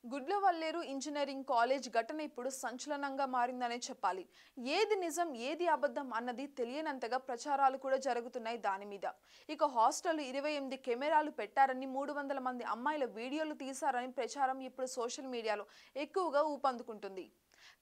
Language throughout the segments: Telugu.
గుడ్లవల్లేరు ఇంజనీరింగ్ కాలేజ్ ఘటన ఇప్పుడు సంచలనంగా మారిందనే చెప్పాలి. ఏది నిజం ఏది అబద్ధం అన్నది తెలియనంతగా ప్రచారాలు కూడా జరుగుతున్నాయి దాని మీద. ఇక హాస్టల్ 28 కెమెరాలు పెట్టారని 300 మంది అమ్మాయిల వీడియోలు తీశారని ప్రచారం ఇప్పుడు సోషల్ మీడియాలో ఎక్కువగా ఊపందుకుంటుంది.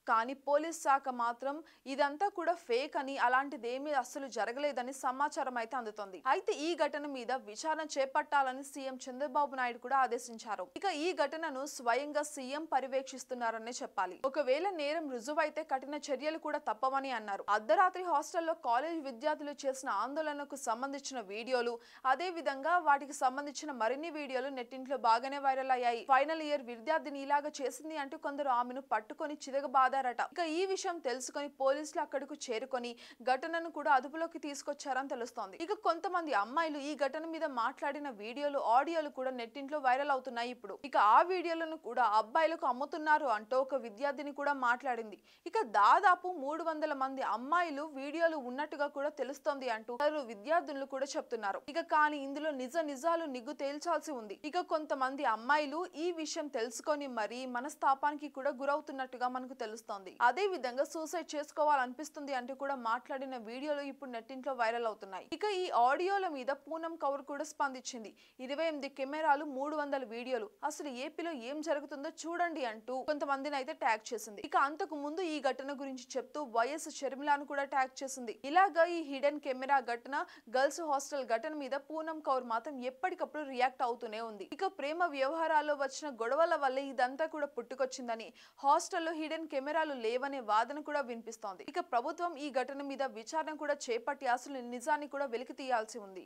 కానీ పోలీస్ శాఖ మాత్రం ఇదంతా కూడా ఫేక్ అని అలాంటిదేమీ అస్సలు జరగలేదని సమాచారం అయితే అందుతోంది. అయితే ఈ ఘటన మీద విచారణ చేపట్టాలని సీఎం చంద్రబాబు నాయుడు కూడా ఆదేశించారు. ఇక ఈ ఘటనను స్వయంగా సీఎం పర్యవేక్షిస్తున్నారనే చెప్పాలి. ఒకవేళ నేరం రుజువైతే కఠిన చర్యలు కూడా తప్పవని అన్నారు. అర్ధరాత్రి హాస్టల్లో కాలేజ్ విద్యార్థులు చేసిన ఆందోళనకు సంబంధించిన వీడియోలు, అదే విధంగా వాటికి సంబంధించిన మరిన్ని వీడియోలు నెట్టింట్లో బాగానే వైరల్ అయ్యాయి. ఫైనల్ ఇయర్ విద్యార్థిని ఇలాగా చేసింది అంటూ కొందరు ఆమెను పట్టుకొని చితకబాదారట. ఇక ఈ విషయం తెలుసుకొని పోలీసులు అక్కడకు చేరుకొని ఘటనను కూడా అదుపులోకి తీసుకొచ్చారని తెలుస్తోంది. ఇక కొంతమంది అమ్మాయిలు ఈ ఘటన మీద మాట్లాడిన వీడియోలు, ఆడియోలు కూడా నెట్టింట్లో వైరల్ అవుతున్నాయి ఇప్పుడు. ఇక ఆ వీడియోలను కూడా అబ్బాయిలకు అమ్ముతున్నారు అంటూ ఒక విద్యార్థిని కూడా మాట్లాడింది. ఇక దాదాపు 300 మంది అమ్మాయిలు వీడియోలు ఉన్నట్టుగా కూడా తెలుస్తోంది అంటూ విద్యార్థులు కూడా చెప్తున్నారు. ఇక కానీ ఇందులో నిజాలు నిగ్గు తేల్చాల్సి ఉంది. ఇక కొంతమంది అమ్మాయిలు ఈ విషయం తెలుసుకొని మరీ మనస్తాపానికి కూడా గురవుతున్నట్టుగా మనకు తెలుస్తుంది. అదే విధంగా సూసైడ్ చేసుకోవాలనిపిస్తుంది అంటూ కూడా మాట్లాడిన వీడియోలు ఇప్పుడు నెట్టింట్లో వైరల్ అవుతున్నాయి. ఇక ఈ ఆడియోల మీద పూనం కౌర్ కూడా స్పందించింది. 28 కెమెరాలు, 300 వీడియోలు, అసలు ఏపీలో ఏం జరుగుతుందో చూడండి అంటూ కొంతమందిని అయితే ట్యాగ్ చేసింది. ఇక అంతకు ముందు ఈ ఘటన గురించి చెప్తూ వైఎస్ షర్మిలాను కూడా ట్యాగ్ చేసింది. ఇలాగా ఈ హిడెన్ కెమెరా ఘటన, గర్ల్స్ హాస్టల్ ఘటన మీద పూనం కౌర్ మాత్రం ఎప్పటికప్పుడు రియాక్ట్ అవుతూనే ఉంది. ఇక ప్రేమ వ్యవహారాల్లో వచ్చిన గొడవల వల్లే ఇదంతా కూడా పుట్టుకొచ్చిందని, హాస్టల్లో హిడెన్ కెమెరాలు లేవనే వాదన కూడా వినిపిస్తోంది. ఇక ప్రభుత్వం ఈ ఘటన మీద విచారణ కూడా చేపట్టి అసలు నిజాన్ని కూడా వెలికి తీయాల్సి ఉంది.